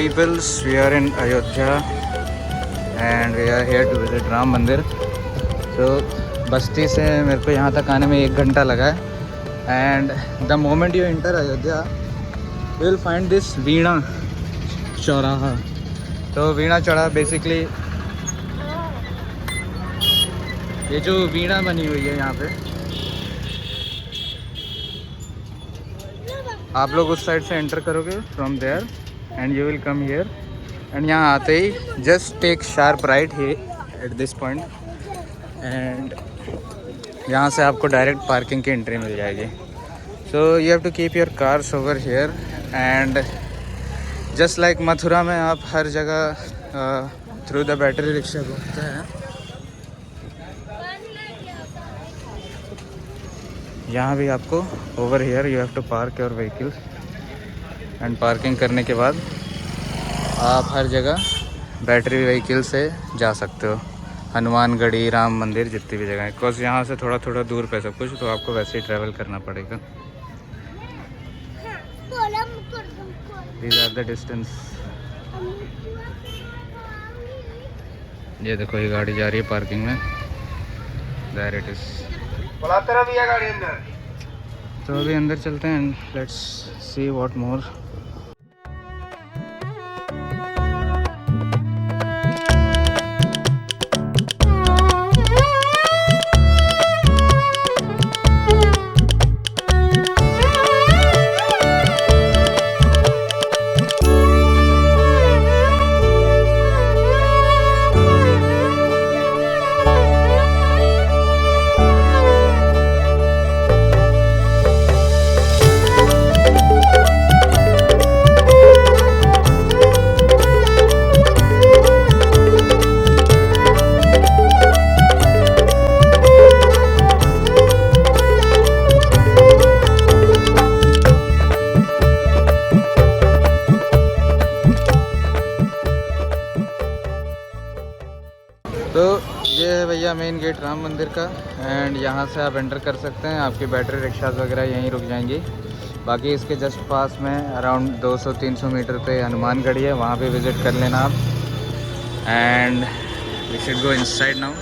peoples, we are in Ayodhya and we are here to visit Ram Mandir. So बस्ती से मेरे को यहाँ तक आने में 1 घंटा लगा है and the moment you enter Ayodhya you will find this वीणा चौराहा. तो वीणा चौराहा बेसिकली ये जो वीणा बनी हुई है यहाँ पे, आप लोग उस साइड से एंटर करोगे from there and you will come here and यहाँ आते ही जस्ट टेक शार्प राइट ही एट दिस पॉइंट एंड यहाँ से आपको डायरेक्ट पार्किंग की एंट्री मिल जाएगी. So you have to keep your cars over here and just like Mathura में आप हर जगह थ्रू द बैटरी रिक्शा घूमते हैं, यहाँ भी आपको over here you have to park your vehicles and parking करने के बाद आप हर जगह बैटरी व्हीकल से जा सकते हो. हनुमानगढ़ी, राम मंदिर, जितनी भी जगह है, बिकॉज यहाँ से थोड़ा थोड़ा दूर पे सब कुछ, तो आपको वैसे ही ट्रैवल करना पड़ेगा. These are the distance. ये देखो ये गाड़ी जा रही है पार्किंग में. There it is. भी है गाड़ी अंदर. तो अभी अंदर चलते हैं and let's see what more. तो ये है भैया मेन गेट राम मंदिर का एंड यहाँ से आप एंटर कर सकते हैं. आपकी बैटरी रिक्शाज वगैरह यहीं रुक जाएंगी. बाकी इसके जस्ट पास में अराउंड 200-300 मीटर पे हनुमानगढ़ी है, वहाँ पे विज़िट कर लेना आप. And we should go inside now.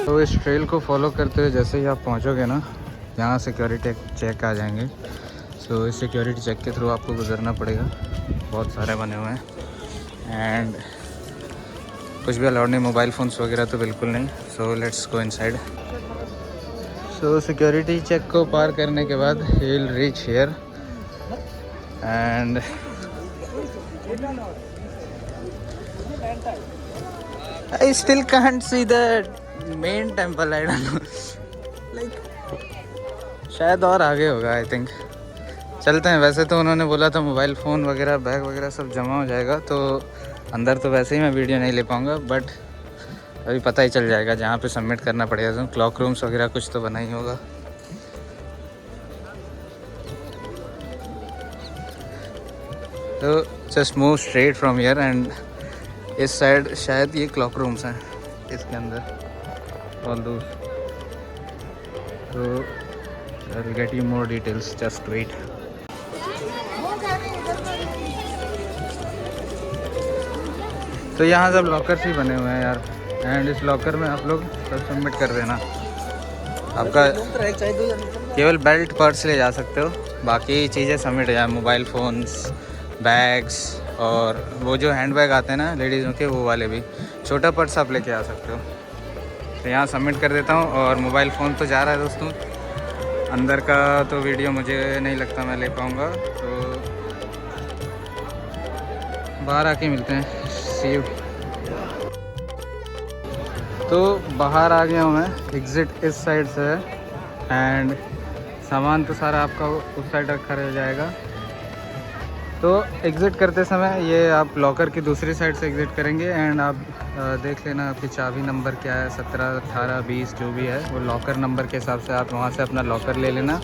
तो इस ट्रेल को फॉलो करते हुए जैसे ही आप पहुंचोगे ना, यहाँ सिक्योरिटी चेक आ जाएंगे. सो इस सिक्योरिटी चेक के थ्रू आपको गुजरना पड़ेगा. बहुत सारे बने हुए हैं एंड कुछ भी अलाउड नहीं, मोबाइल फ़ोन्स वगैरह तो बिल्कुल नहीं. So let's go inside. So security check को पार करने के बाद ही will reach here and I still can't see the main temple. I don't know. Like शायद और आगे होगा आई थिंक. चलते हैं. वैसे तो उन्होंने बोला था मोबाइल फ़ोन वगैरह, बैग वगैरह सब जमा हो जाएगा, तो अंदर तो वैसे ही मैं वीडियो नहीं ले पाऊँगा, बट अभी पता ही चल जाएगा जहाँ पे सबमिट करना पड़ेगा. तो क्लॉक रूम्स वगैरह कुछ तो बना ही होगा. तो just move straight from here and इस साइड शायद ये क्लॉक रूम्स हैं इसके अंदर ऑल दूर. तो I will get you more details, just wait. तो यहाँ सब लॉकर्स ही बने हुए हैं यार एंड इस लॉकर में आप लोग सब सबमिट कर देना. आपका केवल बेल्ट पर्स ले जा सकते हो, बाकी चीज़ें सबमिट है. मोबाइल फ़ोन्स, बैग्स और वो जो हैंड बैग आते हैं ना लेडीज़ों के, वो वाले भी. छोटा पर्स आप लेके आ सकते हो. तो यहाँ सबमिट कर देता हूँ और मोबाइल फ़ोन तो जा रहा है दोस्तों. अंदर का तो वीडियो मुझे नहीं लगता मैं ले पाऊँगा, तो बाहर आके मिलते हैं। सी यू। तो बाहर आ गया हूँ मैं, एग्ज़िट इस साइड से है एंड सामान तो सारा आपका उस साइड रखा रह जाएगा। तो एग्ज़िट करते समय ये आप लॉकर की दूसरी साइड से एग्ज़िट करेंगे एंड आप देख लेना आपकी चाबी नंबर क्या है, 17, 18, 20 जो भी है वो लॉकर नंबर के हिसाब से आप वहाँ से अपना लॉकर ले लेना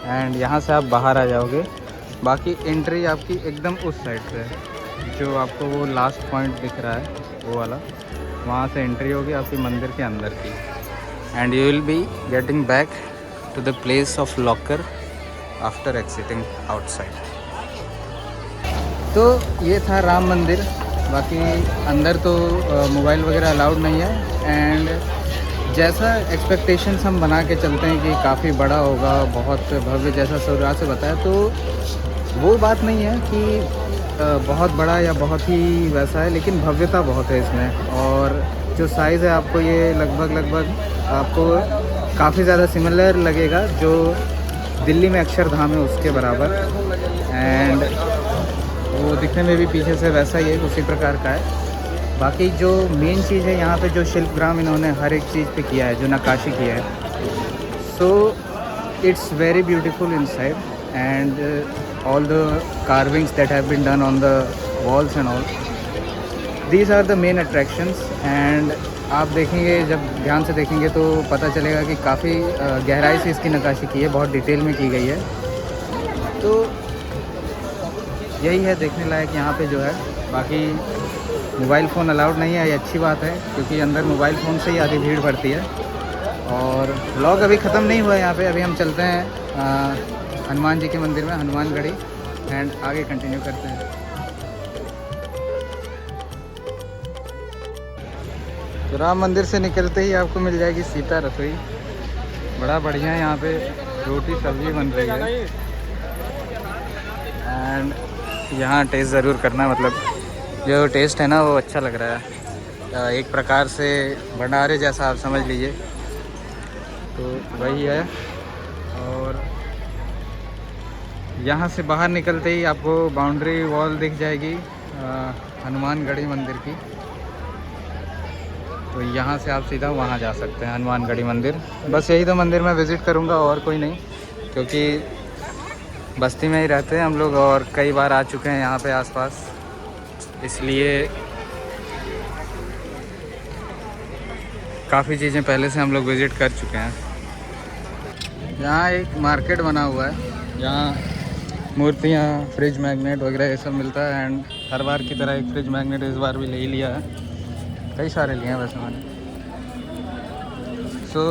एंड यहाँ से आप बाहर आ जाओगे। बाकी एंट्री आपकी एकदम उस साइड से है, जो आपको वो लास्ट पॉइंट दिख रहा है वो वाला, वहाँ से एंट्री होगी आपकी मंदिर के अंदर की and you will be getting back to the place of locker after exiting outside. तो ये था राम मंदिर। बाकी अंदर तो मोबाइल वगैरह अलाउड नहीं है एंड जैसा एक्सपेक्टेशंस हम बना के चलते हैं कि काफ़ी बड़ा होगा, बहुत भव्य, जैसा शुरुआत से बताया, तो वो बात नहीं है कि बहुत बड़ा या बहुत ही वैसा है, लेकिन भव्यता बहुत है इसमें। और जो साइज़ है आपको ये लगभग आपको काफ़ी ज़्यादा सिमिलर लगेगा जो दिल्ली में अक्षरधाम है उसके बराबर एंड वो दिखने में भी पीछे से वैसा ही है, उसी प्रकार का है। बाकी जो मेन चीज़ है यहाँ पे, जो शिल्पग्राम इन्होंने हर एक चीज़ पे किया है, जो नक्काशी किया है, so it's very beautiful inside and all the carvings that have been done on the walls and all, these are the main attractions। and आप देखेंगे, जब ध्यान से देखेंगे तो पता चलेगा कि काफ़ी गहराई से इसकी नक्काशी की है, बहुत डिटेल में की गई है। तो यही है देखने लायक यहाँ पे जो है। बाकी मोबाइल फ़ोन अलाउड नहीं है, ये अच्छी बात है, क्योंकि अंदर मोबाइल फ़ोन से ही आधी भीड़ पड़ती है। और व्लॉग अभी ख़त्म नहीं हुआ है यहाँ पे, अभी हम चलते हैं हनुमान जी के मंदिर में, हनुमानगढ़ी, एंड आगे कंटिन्यू करते हैं। तो राम मंदिर से निकलते ही आपको मिल जाएगी सीता रसोई। बड़ा बढ़िया है यहाँ पे, रोटी सब्ज़ी बन रही है एंड यहाँ टेस्ट ज़रूर करना, मतलब जो टेस्ट है ना वो अच्छा लग रहा है, एक प्रकार से भंडारे जैसा आप समझ लीजिए, तो वही है। और यहाँ से बाहर निकलते ही आपको बाउंड्री वॉल दिख जाएगी हनुमानगढ़ी मंदिर की, तो यहाँ से आप सीधा वहाँ जा सकते हैं, हनुमानगढ़ी मंदिर। बस यही तो मंदिर मैं विज़िट करूँगा और कोई नहीं, क्योंकि बस्ती में ही रहते हैं हम लोग और कई बार आ चुके हैं यहाँ पे आसपास, इसलिए काफ़ी चीज़ें पहले से हम लोग विज़िट कर चुके हैं। यहाँ एक मार्केट बना हुआ है, यहाँ मूर्तियाँ, फ्रिज मैग्नेट वगैरह ये सब मिलता है एंड हर बार की तरह एक फ्रिज मैग्नेट इस बार भी ले ही लिया है, कई सारे लिए हैं वैसे मैंने। So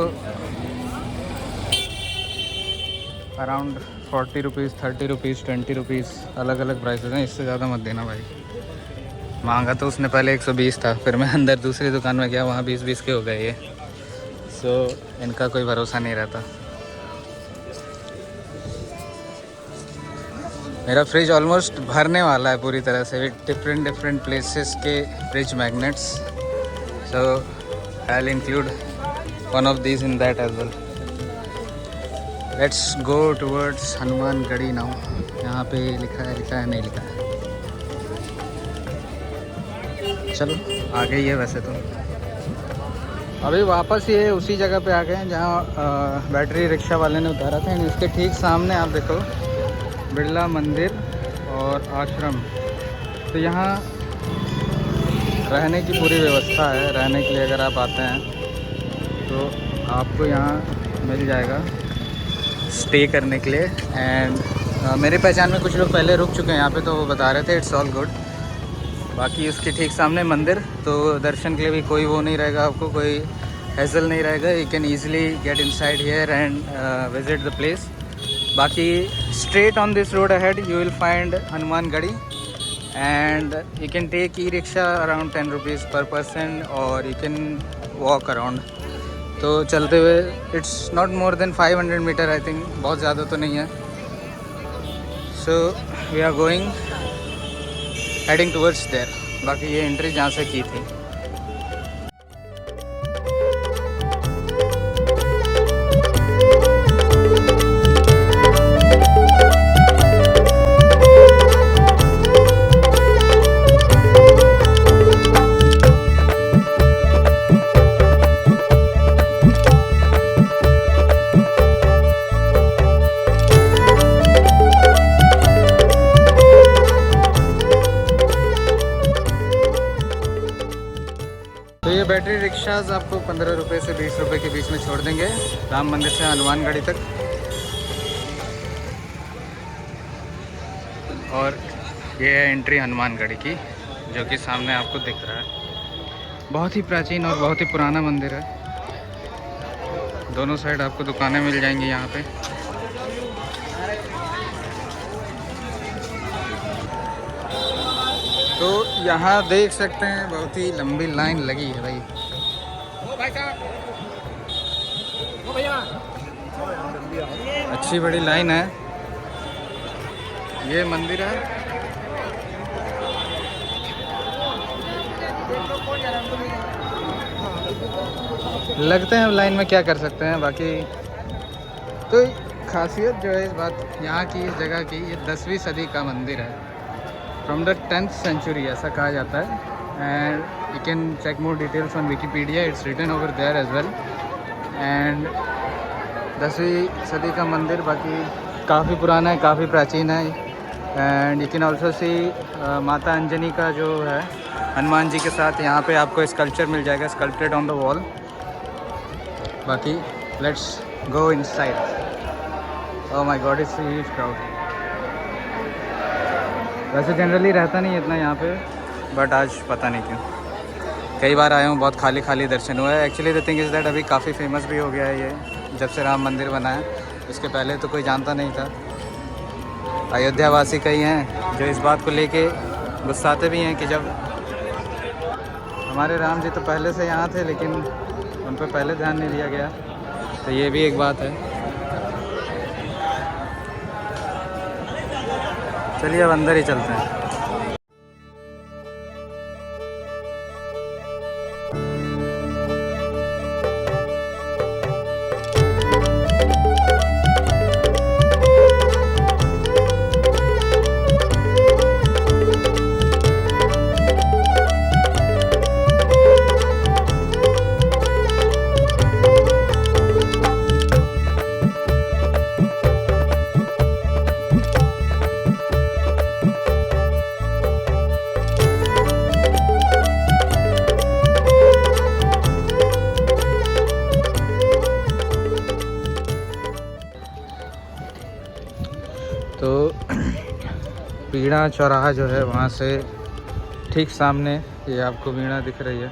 around 40 rupees, 30 rupees, 20 rupees, अलग अलग प्राइसेस हैं, इससे ज़्यादा मत देना भाई। मांगा तो उसने पहले 120 था, फिर मैं अंदर दूसरी दुकान में गया, वहाँ 20-20 के हो गए ये। सो इनका कोई भरोसा नहीं रहता। मेरा फ्रिज ऑलमोस्ट भरने वाला है पूरी तरह से विद डिफरेंट प्लेसेस के fridge magnets, so I will include one of these in that as well. Let's go towards Hanumangarhi now. यहाँ पे लिखा है नहीं लिखा है, चलो आगे ही है वैसे तो। अभी वापस ये उसी जगह पे आ गए हैं जहाँ बैटरी रिक्शा वाले ने उतारा था। इसके ठीक सामने आप देखो बिरला मंदिर और आश्रम, तो यहाँ रहने की पूरी व्यवस्था है। रहने के लिए अगर आप आते हैं तो आपको यहाँ मिल जाएगा स्टे करने के लिए एंड मेरे पहचान में कुछ लोग पहले रुक चुके हैं यहाँ पे, तो वो बता रहे थे इट्स ऑल गुड। बाकी उसके ठीक सामने मंदिर, तो दर्शन के लिए भी कोई वो नहीं रहेगा, आपको कोई हैसल नहीं रहेगा, you can easily get inside here and visit the place. बाकी straight on this road ahead you will find Hanumangarhi and you can take e-rickshaw around 10 rupees per person or you can walk around। तो चलते हुए it's not more than 500 meter I think, बहुत ज़्यादा तो नहीं है। So we are going heading towards there। बाकी ये एंट्री जहाँ से की थी। तो ये बैटरी रिक्शाज आपको 15 रुपये से 20 रुपये के बीच में छोड़ देंगे राम मंदिर से हनुमानगढ़ी तक। और ये है एंट्री हनुमानगढ़ी की, जो कि सामने आपको दिख रहा है। बहुत ही प्राचीन और बहुत ही पुराना मंदिर है। दोनों साइड आपको दुकानें मिल जाएंगी यहाँ पे। तो यहाँ देख सकते हैं बहुत ही लंबी लाइन लगी है भाई। अच्छी बड़ी लाइन है। ये मंदिर है। लगते हैं लाइन में, क्या कर सकते हैं। बाकी तो खासियत जो है इस बात यहाँ की, इस जगह की, ये 10वीं सदी का मंदिर है। फ्रॉम द 10th century ऐसा कहा जाता है। And you can check more details on Wikipedia, it's written over there as well. And 10वीं सदी का मंदिर बाकी काफ़ी पुराना है, काफ़ी प्राचीन है। And you can also see माता अंजनी का जो है हनुमान जी के साथ यहाँ पे आपको स्कल्पचर मिल जाएगा, स्कल्पटेड ऑन द वॉल। बाकी let's go inside. Oh my God, it's huge crowd. वैसे जनरली रहता नहीं इतना यहाँ पे, बट आज पता नहीं क्यों। कई बार आया हूँ, बहुत खाली खाली दर्शन हुआ है। Actually the thing is that अभी काफ़ी फेमस भी हो गया है ये, जब से राम मंदिर बना है। इसके पहले तो कोई जानता नहीं था। अयोध्या वासी कई हैं जो इस बात को लेके गुस्साते भी हैं कि जब हमारे राम जी तो पहले से यहाँ थे, लेकिन उन पर पहले ध्यान नहीं दिया गया। तो ये भी एक बात है। चलिए अब अंदर ही चलते हैं। तो वीणा चौराहा जो है वहाँ से ठीक सामने ये आपको वीणा दिख रही है,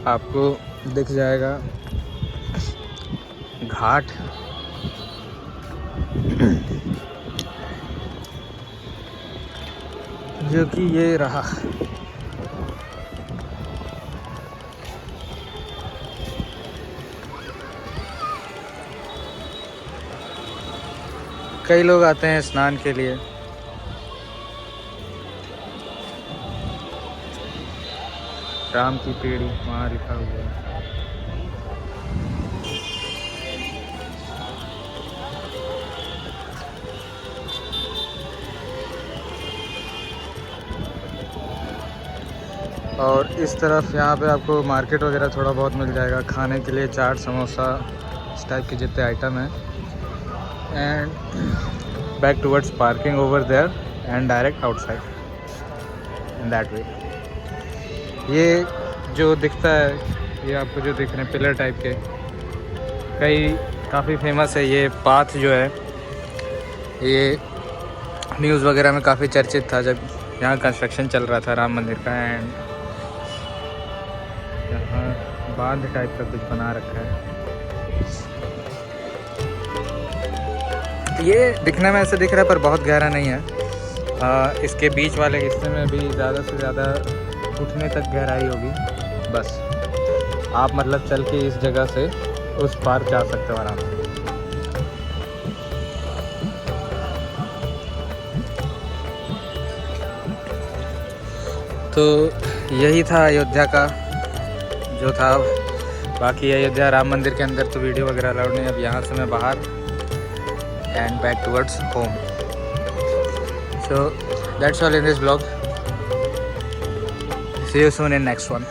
आपको दिख जाएगा घाट। जो कि ये रहा। कई लोग आते हैं स्नान के लिए। राम की पीढ़ी वहाँ लिखा हुआ है। और इस तरफ यहाँ पे आपको मार्केट वगैरह थोड़ा बहुत मिल जाएगा खाने के लिए, चाट समोसा इस टाइप के जितने आइटम हैं। And back towards parking over there and direct outside in that way. ये जो दिखता है, ये आपको जो दिख रहे हैं पिलर टाइप के, काफ़ी फेमस है ये पाथ जो है। ये न्यूज़ वगैरह में काफ़ी चर्चित था जब यहाँ कंस्ट्रक्शन चल रहा था राम मंदिर का। एंड यहाँ बांध टाइप का कुछ बना रखा है। ये दिखने में ऐसे दिख रहा है पर बहुत गहरा नहीं है। इसके बीच वाले हिस्से में भी ज़्यादा से ज़्यादा घुटने तक गहराई होगी बस। आप मतलब चल के इस जगह से उस पार जा सकते हो आराम से। तो यही था अयोध्या का जो था। बाकी अयोध्या राम मंदिर के अंदर तो वीडियो वगैरह अलाउड नहीं। अब यहाँ से मैं बाहर and back towards home. So that's all in this vlog. See you soon in next one.